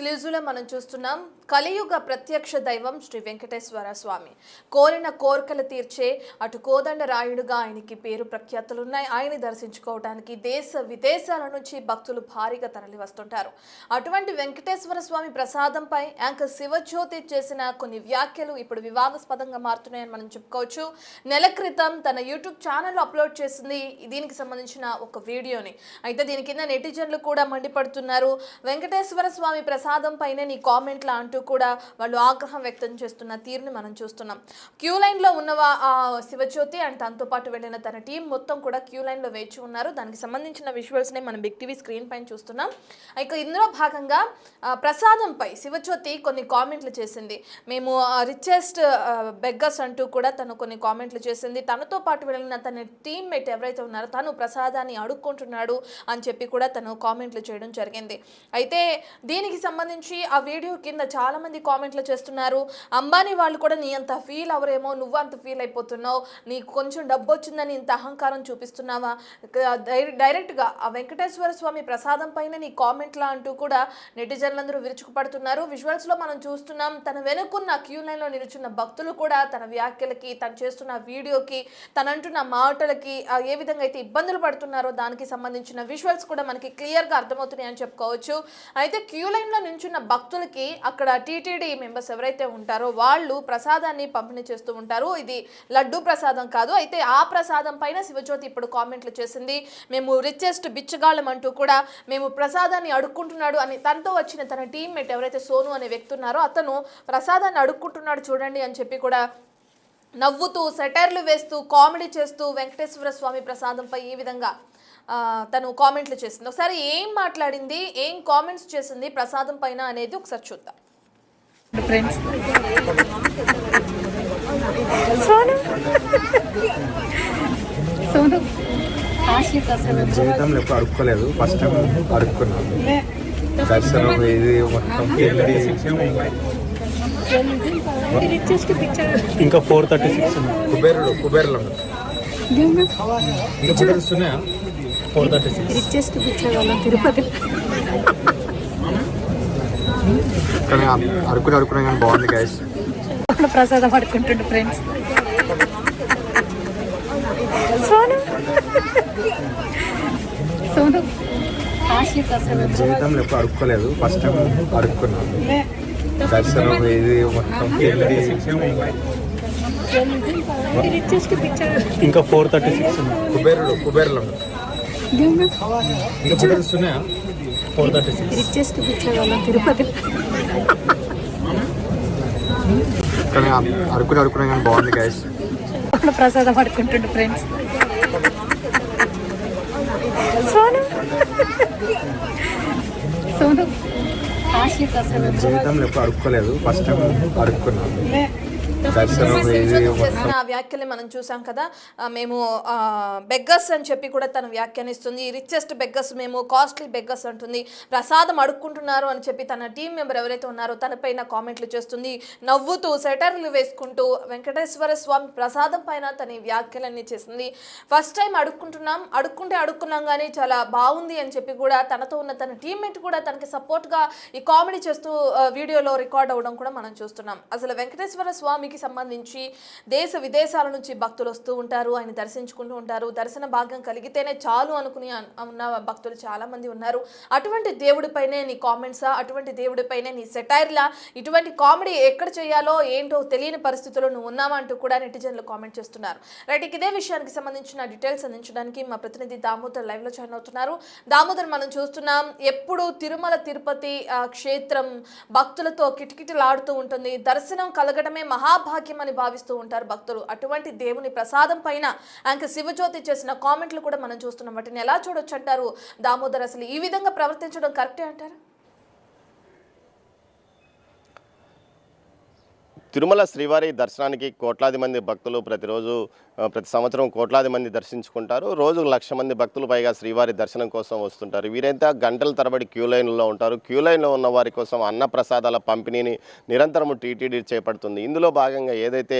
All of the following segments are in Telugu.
ఎక్స్క్లూజివ్లో మనం చూస్తున్నాం. కలియుగ ప్రత్యక్ష దైవం శ్రీ వెంకటేశ్వర స్వామి కోరిన కోరికలు తీర్చే అటు కోదండరాయుడుగా ఆయనకి పేరు ప్రఖ్యాతులు ఉన్నాయి. ఆయన దర్శించుకోవడానికి దేశ విదేశాల నుంచి భక్తులు భారీగా తరలి వస్తుంటారు. అటువంటి వెంకటేశ్వర స్వామి ప్రసాదంపై యాంకర్ శివజ్యోతి చేసిన కొన్ని వ్యాఖ్యలు ఇప్పుడు వివాదాస్పదంగా మారుతున్నాయని మనం చెప్పుకోవచ్చు. నెల క్రితం తన యూట్యూబ్ ఛానల్లో అప్లోడ్ చేసింది దీనికి సంబంధించిన ఒక వీడియోని. అయితే దీని కింద నెటిజన్లు కూడా మండిపడుతున్నారు. వెంకటేశ్వర స్వామి ప్రసాదం పైనే నీ కామెంట్లా అంటూ కూడా వాళ్ళు ఆగ్రహం వ్యక్తం చేస్తున్న తీరుని మనం చూస్తున్నాం. క్యూ లైన్లో ఉన్న శివజ్యోతి అండ్ తనతో పాటు వెళ్ళిన తన టీం మొత్తం కూడా క్యూ లైన్లో వేచి ఉన్నారు. దానికి సంబంధించిన విజువల్స్ని మనం బిగ్ టీవీ స్క్రీన్ పైన చూస్తున్నాం. ఇక ఇందులో భాగంగా ప్రసాదంపై శివజ్యోతి కొన్ని కామెంట్లు చేసింది. మేము రిచెస్ట్ బెగ్గర్స్ అంటూ కూడా తను కొన్ని కామెంట్లు చేసింది. తనతో పాటు వెళ్ళిన తన టీమ్మేట్ ఎవరైతే ఉన్నారో తను ప్రసాదాన్ని అడుక్కుంటున్నాడు అని చెప్పి కూడా తను కామెంట్లు చేయడం జరిగింది. అయితే దీనికి సంబంధించి ఆ వీడియో కింద చాలా మంది కామెంట్లు చేస్తున్నారు. అంబానీ వాళ్ళు కూడా నీ అంత ఫీల్ అవరేమో, నువ్వు అంత ఫీల్ అయిపోతున్నావు, నీకు కొంచెం డబ్బు వచ్చిందని ఇంత అహంకారం చూపిస్తున్నావా, డైరెక్ట్గా ఆ వెంకటేశ్వర స్వామి ప్రసాదం పైన నీ కామెంట్లా అంటూ కూడా నెటిజన్లందరూ విరుచుకుపడుతున్నారు. విజువల్స్లో మనం చూస్తున్నాం. తన వెనుకున్న క్యూ లైన్లో నిలుచున్న భక్తులు కూడా తన వ్యాఖ్యలకి, తను చేస్తున్న వీడియోకి, తనంటున్న మాటలకి ఏ విధంగా అయితే ఇబ్బందులు పడుతున్నారో దానికి సంబంధించిన విజువల్స్ కూడా మనకి క్లియర్గా అర్థమవుతున్నాయి అని చెప్పుకోవచ్చు. అయితే క్యూ లైన్లో నించున్న భక్తులకి అక్కడ టీటీడీ మెంబర్స్ ఎవరైతే ఉంటారో వాళ్ళు ప్రసాదాన్ని పంపిణీ చేస్తూ ఉంటారు. ఇది లడ్డు ప్రసాదం కాదు. అయితే ఆ ప్రసాదం పైన శివజ్యోతి ఇప్పుడు కామెంట్లు చేసింది. మేము రిచెస్ట్ బిచ్చగాళ్ళం అంటూ కూడా మేము ప్రసాదాన్ని అడుక్కుంటున్నాడు అని తనతో వచ్చిన తన టీమ్మేట్ ఎవరైతే సోను అనే వ్యక్తి ఉన్నారో అతను ప్రసాదాన్ని అడుక్కుంటున్నాడు చూడండి అని చెప్పి కూడా నవ్వుతూ సెటైర్లు వేస్తూ కామెడీ చేస్తూ వెంకటేశ్వర స్వామి ప్రసాదంపై ఈ విధంగా తను కామెంట్లు చేసింది. ఒకసారి ఏం మాట్లాడింది, ఏం కామెంట్స్ చేసింది ప్రసాదం పైన అనేది ఒకసారి చూద్దాం. జీవితంలో ఎప్పుడు అడుక్కోలేదు, ఫస్ట్ టైం అడుక్కున్నాను. దర్శనం ఇది మొత్తం ఇంకా 436 కుబేరులో ఇంకా ఫోటోస్ ఉన్నాయా? 436 తిరుపతి కానీ అడుక్కున్నా కానీ బాగుంది గైస్. ప్రసాదం పడుకుంటుండు ఫ్రెండ్స్. జీవితంలో ఎప్పుడు అడుక్కోలేదు, ఫస్ట్ టైం అడుక్కున్నాను. దర్శనం ఇది మొత్తం ఇంకా 436 కుబేరులో ఇంకా ఫోటోస్ ఉన్నాయా? 436 తిరుపతి కానీ అడుక్కున్నా కానీ బాగుంది గైస్. ప్రసాదం పడుకుంటుండు ఫ్రెండ్స్. జీవితంలో ఎప్పుడు అడుక్కోలేదు, ఫస్ట్ టైం అడుక్కున్నాను. చేసిన వ్యాఖ్యలు మనం చూసాం కదా. మేము బెగ్గర్స్ అని చెప్పి కూడా తను వ్యాఖ్యానిస్తుంది. రిచెస్ట్ బెగ్గర్స్, మేము కాస్ట్లీ బెగ్గర్స్ అంటుంది. ప్రసాదం అడుక్కుంటున్నారు అని చెప్పి తన టీం మెంబర్ ఎవరైతే ఉన్నారో తనపైన కామెంట్లు చేస్తుంది. నవ్వుతూ సెటర్లు వేసుకుంటూ వెంకటేశ్వర స్వామి ప్రసాదం పైన తన వ్యాఖ్యలన్నీ చేసింది. ఫస్ట్ టైం అడుక్కున్నాం కానీ చాలా బాగుంది అని చెప్పి కూడా తనతో ఉన్న తన టీమ్మేట్ కూడా తనకి సపోర్ట్గా ఈ కామెడీ చేస్తూ వీడియోలో రికార్డ్ అవ్వడం కూడా మనం చూస్తున్నాం. అసలు వెంకటేశ్వర స్వామి సంబంధించి దేశ విదేశాల నుంచి భక్తులు వస్తూ ఉంటారు, ఆయన దర్శించుకుంటూ ఉంటారు. దర్శన భాగ్యం కలిగితేనే చాలు అనుకుని ఉన్న భక్తులు చాలా మంది ఉన్నారు. అటువంటి దేవుడిపైనే నీ కామెంట్సా, అటువంటి దేవుడిపైనే నీ సెటైర్లా, ఇటువంటి కామెడీ ఎక్కడ చేయాలో ఏంటో తెలియని పరిస్థితుల్లో నువ్వు ఉన్నావా అంటూ కూడా నెటిజన్లు కామెంట్ చేస్తున్నారు. రైట్, ఇదే విషయానికి సంబంధించిన డీటెయిల్స్ అందించడానికి మా ప్రతినిధి దామోదర్ లైవ్ లో జాయిన్ అవుతున్నారు. దామోదర్, మనం చూస్తున్నాం ఎప్పుడు తిరుమల తిరుపతి క్షేత్రం భక్తులతో కిటకిటలాడుతూ ఉంటుంది. దర్శనం కలగడమే మహాభాగ్యం అని భావిస్తూ ఉంటారు భక్తులు. అటువంటి దేవుని ప్రసాదం పైన యాంకర్ శివజ్యోతి చేసిన కామెంట్లు కూడా మనం చూస్తున్నాం. వాటిని ఎలా చూడొచ్చు అంటారు దామోదర్? అసలు ఈ విధంగా ప్రవర్తించడం కరెక్టే అంటారు? తిరుమల శ్రీవారి దర్శనానికి కోట్లాది మంది భక్తులు ప్రతి సంవత్సరం కోట్లాది మంది దర్శించుకుంటారు. రోజు 1,00,000 మంది భక్తులు పైగా శ్రీవారి దర్శనం కోసం వస్తుంటారు. వీరైతే గంటల తరబడి క్యూ లైన్లో ఉంటారు. క్యూ లైన్లో ఉన్న వారి కోసం అన్న ప్రసాదాల పంపిణీని నిరంతరము టీటీడీ చేపడుతుంది. ఇందులో భాగంగా ఏదైతే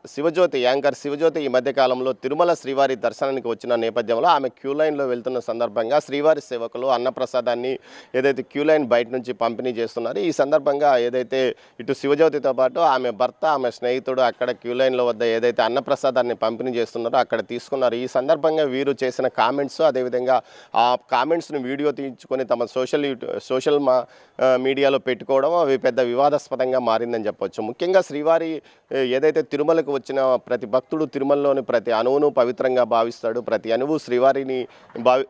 యాంకర్ శివజ్యోతి ఈ మధ్య కాలంలో తిరుమల శ్రీవారి దర్శనానికి వచ్చిన నేపథ్యంలో ఆమె క్యూ లైన్లో వెళ్తున్న సందర్భంగా శ్రీవారి సేవకులు అన్నప్రసాదాన్ని ఏదైతే క్యూ లైన్ బయట నుంచి పంపిణీ చేస్తున్నారు. ఈ సందర్భంగా ఏదైతే ఇటు శివజ్యోతితో పాటు ఆమె భర్త, ఆమె స్నేహితుడు అక్కడ క్యూ లైన్లో వద్ద ఏదైతే అన్నప్రసాదాన్ని పంపిణీ చేస్తున్నారో అక్కడ తీసుకున్నారు. ఈ సందర్భంగా వీరు చేసిన కామెంట్స్, అదేవిధంగా ఆ కామెంట్స్ను వీడియో తీయించుకొని తమ సోషల్ మీడియాలో పెట్టుకోవడం అవి పెద్ద వివాదాస్పదంగా మారిందని చెప్పొచ్చు. ముఖ్యంగా శ్రీవారి ఏదైతే తిరుమలకు వచ్చిన ప్రతి భక్తుడు తిరుమలలోని ప్రతి అణువును పవిత్రంగా భావిస్తాడు, ప్రతి అణువు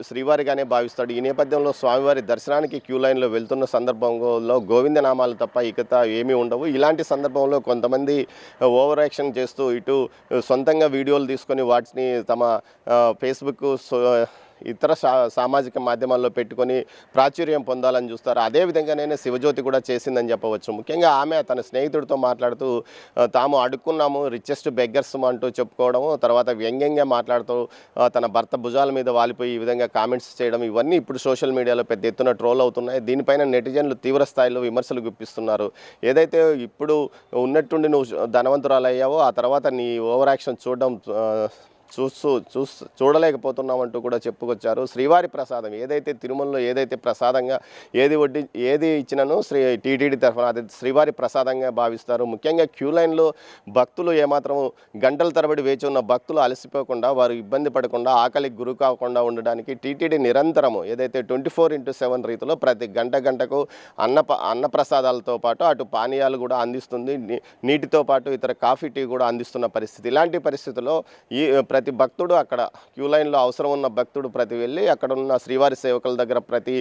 శ్రీవారిగానే భావిస్తాడు. ఈ నేపథ్యంలో స్వామివారి దర్శనానికి క్యూ లైన్లో వెళ్తున్న సందర్భంలో గోవిందనామాలు తప్ప ఇకత ఏమీ ఉండవు. ఇలాంటి సందర్భంలో కొంతమంది ఓవర్ యాక్షన్ చేస్తూ ఇటు సొంతంగా వీడియోలు తీసుకొని వాటిని తమ ఫేస్బుక్ ఇతర సామాజిక మాధ్యమాల్లో పెట్టుకొని ప్రాచుర్యం పొందాలని చూస్తారు. అదేవిధంగానే శివజ్యోతి కూడా చేసిందని చెప్పవచ్చు. ముఖ్యంగా ఆమె తన స్నేహితుడితో మాట్లాడుతూ తాము అడుక్కున్నాము, రిచెస్ట్ బెగ్గర్స్ అంటూ చెప్పుకోవడము, తర్వాత వ్యంగ్యంగా మాట్లాడుతూ తన భర్త భుజాల మీద వాలిపోయి ఈ విధంగా కామెంట్స్ చేయడం, ఇవన్నీ ఇప్పుడు సోషల్ మీడియాలో పెద్ద ఎత్తున ట్రోల్ అవుతున్నాయి. దీనిపైన నెటిజన్లు తీవ్ర స్థాయిలో విమర్శలు గుప్పిస్తున్నారు. ఏదైతే ఇప్పుడు ఉన్నట్టుండి నువ్వు ధనవంతురాలయ్యావో ఆ తర్వాత నీ ఓవర్ యాక్షన్ చూడలేకపోతున్నామంటూ కూడా చెప్పుకొచ్చారు. శ్రీవారి ప్రసాదం ఏదైతే తిరుమలలో ఏదైతే ప్రసాదంగా ఏది ఇచ్చినను టీటీడీ తరఫున అది శ్రీవారి ప్రసాదంగా భావిస్తారు. ముఖ్యంగా క్యూ లైన్లో భక్తులు ఏమాత్రం గంటల తరబడి వేచి ఉన్న భక్తులు అలసిపోకుండా, వారు ఇబ్బంది పడకుండా, ఆకలికి గురి కాకుండా ఉండడానికి టీటీడీ నిరంతరము ఏదైతే 24/7 రీతిలో ప్రతి గంటకు అన్న ప్రసాదాలతో పాటు అటు పానీయాలు కూడా అందిస్తుంది. నీటితో పాటు ఇతర కాఫీ, టీ కూడా అందిస్తున్న పరిస్థితి. ఇలాంటి పరిస్థితుల్లో ప్రతి భక్తుడు అక్కడ క్యూ లైన్లో అవసరం ఉన్న భక్తుడు వెళ్ళి అక్కడ ఉన్న శ్రీవారి సేవకుల దగ్గర ప్రతి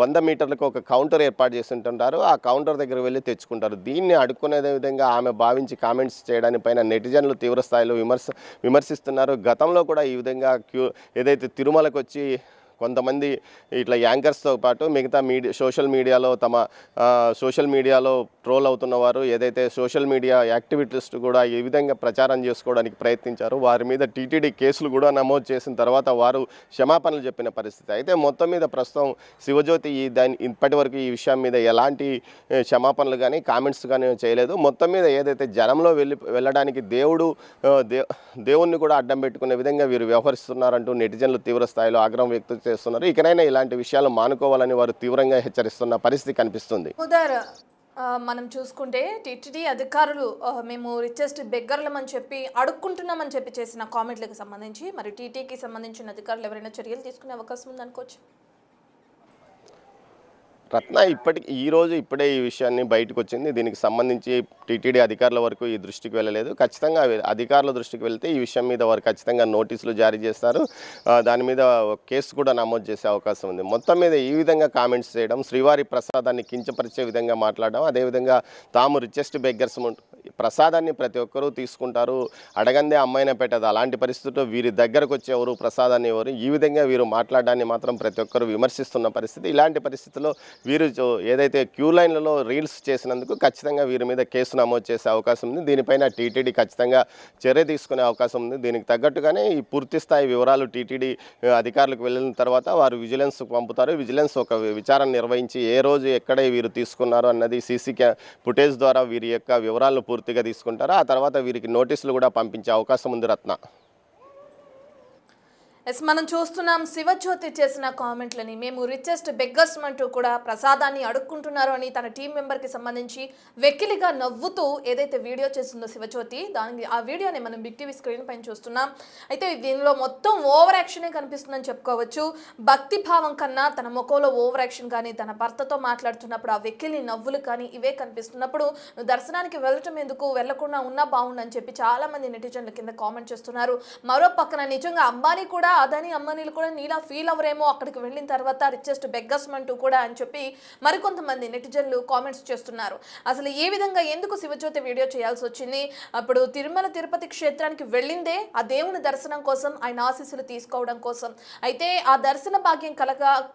100 మీటర్లకు ఒక కౌంటర్ ఏర్పాటు చేసి ఉంటుంటారు. ఆ కౌంటర్ దగ్గర వెళ్ళి తెచ్చుకుంటారు. దీన్ని అడుక్కునే విధంగా ఆమె భావించి కామెంట్స్ చేయడానికి పైన నెటిజన్లు తీవ్ర స్థాయిలో విమర్శిస్తున్నారు. గతంలో కూడా ఈ విధంగా ఏదైతే తిరుమలకు వచ్చి కొంతమంది ఇట్లా యాంకర్స్తో పాటు మిగతా సోషల్ మీడియాలో ట్రోల్ అవుతున్న వారు ఏదైతే సోషల్ మీడియా యాక్టివిటీస్ట్ కూడా ఈ విధంగా ప్రచారం చేసుకోవడానికి ప్రయత్నించారు. వారి మీద టీటీడీ కేసులు కూడా నమోదు చేసిన తర్వాత వారు క్షమాపణలు చెప్పిన పరిస్థితి. అయితే మొత్తం మీద ప్రస్తుతం శివజ్యోతి ఇప్పటి వరకు ఈ విషయం మీద ఎలాంటి క్షమాపణలు కానీ కామెంట్స్ కానీ చేయలేదు. మొత్తం మీద ఏదైతే జనంలో వెళ్ళడానికి దేవుణ్ణి కూడా అడ్డం పెట్టుకునే విధంగా వీరు వ్యవహరిస్తున్నారంటూ నెటిజన్లు తీవ్ర స్థాయిలో ఆగ్రహం వ్యక్తం చేస్తున్నారు. ఇకనైనా ఇలాంటి విషయాలు మానుకోవాలని వారు తీవ్రంగా హెచ్చరిస్తున్న పరిస్థితి కనిపిస్తుంది. మనం చూసుకుంటే టీటీడీ అధికారులు మేము రిచెస్ట్ బెగ్గర్లమని చెప్పి అడుక్కుంటున్నామని చెప్పి చేసిన కామెంట్లకు సంబంధించి మరి టీటీకి సంబంధించిన అధికారులు ఎవరైనా చర్యలు తీసుకునే అవకాశం ఉందనుకోవచ్చు. రత్న ఇప్పుడే ఈ విషయాన్ని బయటకు వచ్చింది. దీనికి సంబంధించి టీటీడీ అధికారుల వరకు ఈ దృష్టికి వెళ్ళలేదు. ఖచ్చితంగా అధికారుల దృష్టికి వెళ్తే ఈ విషయం మీద వారు ఖచ్చితంగా నోటీసులు జారీ చేస్తారు. దాని మీద కేసు కూడా నమోదు చేసే అవకాశం ఉంది. మొత్తం మీద ఈ విధంగా కామెంట్స్ చేయడం, శ్రీవారి ప్రసాదాన్ని కించపరిచే విధంగా మాట్లాడడం, అదేవిధంగా తాము రిచెస్ట్ బెగ్గర్స్ ప్రసాదాన్ని ప్రతి ఒక్కరూ తీసుకుంటారు, అడగందే అమ్మాయిన పెట్టదు, అలాంటి పరిస్థితుల్లో వీరి దగ్గరకు వచ్చి ఎవరు ప్రసాదాన్ని ఎవరు ఈ విధంగా వీరు మాట్లాడడాన్ని మాత్రం ప్రతి ఒక్కరు విమర్శిస్తున్న పరిస్థితి. ఇలాంటి పరిస్థితుల్లో వీరు ఏదైతే క్యూ లైన్లలో రీల్స్ చేసినందుకు ఖచ్చితంగా వీరి మీద కేసు నమోదు చేసే అవకాశం ఉంది. దీనిపైన టీటీడీ ఖచ్చితంగా చర్య తీసుకునే అవకాశం ఉంది. దీనికి తగ్గట్టుగానే ఈ పూర్తి స్థాయి వివరాలు టీటీడీ అధికారులకు వెళ్ళిన తర్వాత వారు విజిలెన్స్కు పంపుతారు. విజిలెన్స్ ఒక విచారణ నిర్వహించి ఏ రోజు ఎక్కడ వీరు తీసుకున్నారు అన్నది సీసీ ఫుటేజ్ ద్వారా వీరి యొక్క వివరాలను పూర్తిగా తీసుకుంటారు. ఆ తర్వాత వీరికి నోటీసులు కూడా పంపించే అవకాశం ఉంది. రత్న, మనం చూస్తున్నాం శివజ్యోతి చేసిన కామెంట్లని మేము రిచెస్ట్ బెగ్గర్స్ అంటూ కూడా ప్రసాదాన్ని అడుక్కుంటున్నారు అని తన టీం మెంబర్కి సంబంధించి వెకిలిగా నవ్వుతూ ఏదైతే వీడియో చేస్తుందో శివజ్యోతి, ఆ వీడియోని మనం బిగ్ టీవీ స్క్రీన్ పైన చూస్తున్నాం. అయితే దీనిలో మొత్తం ఓవర్ యాక్షనే కనిపిస్తుందని చెప్పుకోవచ్చు. భక్తి భావం కన్నా తన ముఖంలో ఓవర్ యాక్షన్ కానీ, తన భర్తతో మాట్లాడుతున్నప్పుడు ఆ వెకిలి నవ్వులు కానీ ఇవే కనిపిస్తున్నప్పుడు దర్శనానికి వెళ్ళటం ఎందుకు, వెళ్లకుండా ఉన్నా బాగుండని చెప్పి చాలా మంది నెటిజన్ల కింద కామెంట్ చేస్తున్నారు. మరో పక్కన నిజంగా అంబానీ కూడా అదని అమ్మనీలు కూడా నీలా ఫీల్ అవరేమో అక్కడికి వెళ్ళిన తర్వాత రిచెస్ట్ బెగ్గర్స్ అంటూ కూడా అని చెప్పి మరికొంతమంది నెటిజన్లు కామెంట్స్ చేస్తున్నారు. అసలు ఏ విధంగా ఎందుకు శివజ్యోతి వీడియో చేయాల్సి వచ్చింది? అప్పుడు తిరుమల తిరుపతి క్షేత్రానికి వెళ్ళిందే ఆ దేవుని దర్శనం కోసం, ఆయన ఆశీస్సులు తీసుకోవడం కోసం. అయితే ఆ దర్శన భాగ్యం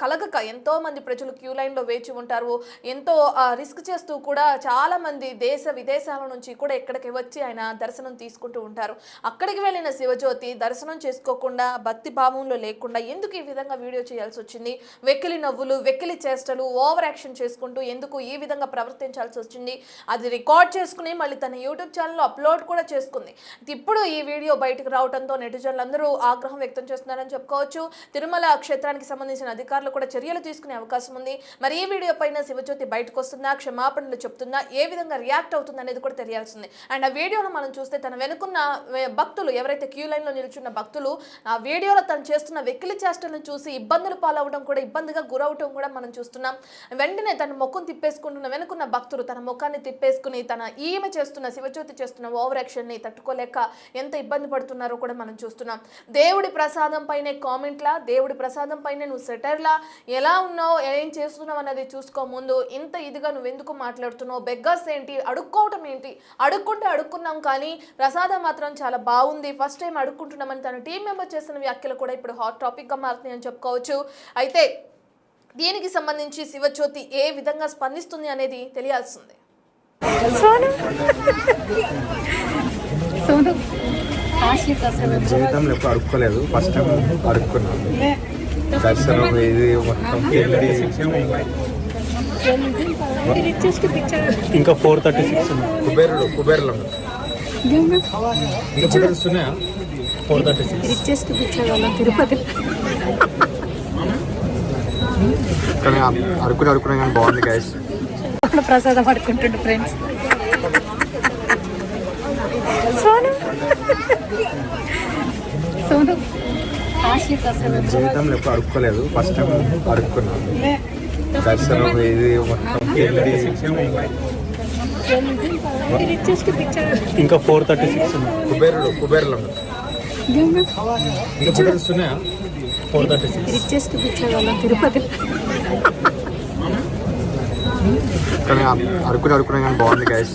కలగక ఎంతో మంది ప్రజలు క్యూ లైన్లో వేచి ఉంటారు. ఎంతో రిస్క్ చేస్తూ కూడా చాలా మంది దేశ విదేశాల నుంచి కూడా ఇక్కడికి వచ్చి ఆయన దర్శనం తీసుకుంటూ ఉంటారు. అక్కడికి వెళ్ళిన శివజ్యోతి దర్శనం చేసుకోకుండా భక్తి భక్తి భావంలో లేకుండా ఎందుకు ఈ విధంగా వీడియో చేయాల్సి వచ్చింది, వెకిలి నవ్వులు, వెకిలి చేష్టలు, ఓవర్ యాక్షన్ చేసుకుంటూ ఎందుకు ఈ విధంగా ప్రవర్తించాల్సి వచ్చింది, అది రికార్డ్ చేసుకుని మళ్ళీ తన యూట్యూబ్ ఛానల్లో అప్లోడ్ కూడా చేసుకుంది. ఇప్పుడు ఈ వీడియో బయటకు రావడంతో నెటిజన్లు అందరూ ఆగ్రహం వ్యక్తం చేస్తున్నారని చెప్పుకోవచ్చు. తిరుమల క్షేత్రానికి సంబంధించిన అధికారులు కూడా చర్యలు తీసుకునే అవకాశం ఉంది. మరి ఈ వీడియో పైన శివజ్యోతి బయటకు వస్తుందా, క్షమాపణలు చెప్తుందా, ఏ విధంగా రియాక్ట్ అవుతుంది అనేది కూడా తెలియాల్సింది. అండ్ ఆ వీడియోలో మనం చూస్తే తన వెనుకున్న భక్తులు ఎవరైతే క్యూ లైన్లో నిల్చున్న భక్తులు ఆ వీడియోలో తను చేస్తున్న వెకిలి చేష్టలను చూసి ఇబ్బందులు పాలవడం కూడా, ఇబ్బందిగా గురవడం కూడా మనం చూస్తున్నాం. వెంటనే తన ముఖం తిప్పేసుకుంటున్న వెనుకున్న భక్తులు తన ముఖాన్ని తిప్పేసుకుని ఈమె చేస్తున్న శివజ్యోతి చేస్తున్న ఓవర్ యాక్షన్ ని తట్టుకోలేక ఎంత ఇబ్బంది పడుతున్నారో కూడా మనం చూస్తున్నాం. దేవుడి ప్రసాదం పైనే కామెంట్లా, దేవుడి ప్రసాదం పైనే నువ్వు సెటర్లా, ఎలా ఉన్నావు, ఏం చేస్తున్నావు అన్నది చూసుకో. ముందు ఇంత ఇదిగా నువ్వు ఎందుకు మాట్లాడుతున్నావు, బెగ్గర్స్ ఏంటి, అడుక్కోవటం ఏంటి, అడుక్కుంటే అడుక్కున్నాం కానీ ప్రసాదం మాత్రం చాలా బాగుంది, ఫస్ట్ టైం అడుక్కుంటున్నామని తన టీం మెంబర్ చేస్తున్న వ్యాఖ్యలు కూడా ఇప్పుడు హాట్ టాపిక్ గా మారుతున్నాయని చెప్పుకోవచ్చు. అయితే దీనికి సంబంధించి శివజ్యోతి ఏ విధంగా స్పందిస్తుంది అనేది తెలియాల్సిందే. సోను కాశీ ప్రసాదం జీవితంలో ఎప్పుడు అడుక్కోలేదు, ఫస్ట్ టైం అడుక్కున్నాను. దర్శనం ఇది మొత్తం ఇంకా 436 ఉంది. కుబేరులో ఇంకా కుబేర్స్ ఉన్నాయా? 436. రిచెస్ట్ పిక్చర్ వాళ్ళం తిరుపతి. కానీ అడుక్కున్నా కానీ బాగుంది గైస్. ప్రసాదం పడుకుంటుండు ఫ్రెండ్స్. సోను సోను కాశీ ప్రసాదం జీవితంలో ఎప్పుడు అడుక్కోలేదు, ఫస్ట్ టైం అడుక్కున్నాను. దర్శనం ఇది మొత్తం రిచెస్ట్ పిక్చర్ ఇంకా 436 ఉంది. కుబేరులో ఇంకా కుబేర్స్ ఉన్నాయా? 436. రిచెస్ట్ పిక్చర్ వాళ్ళం తిరుపతి. కానీ అడుక్కున్నా కానీ బాగుంది గైస్.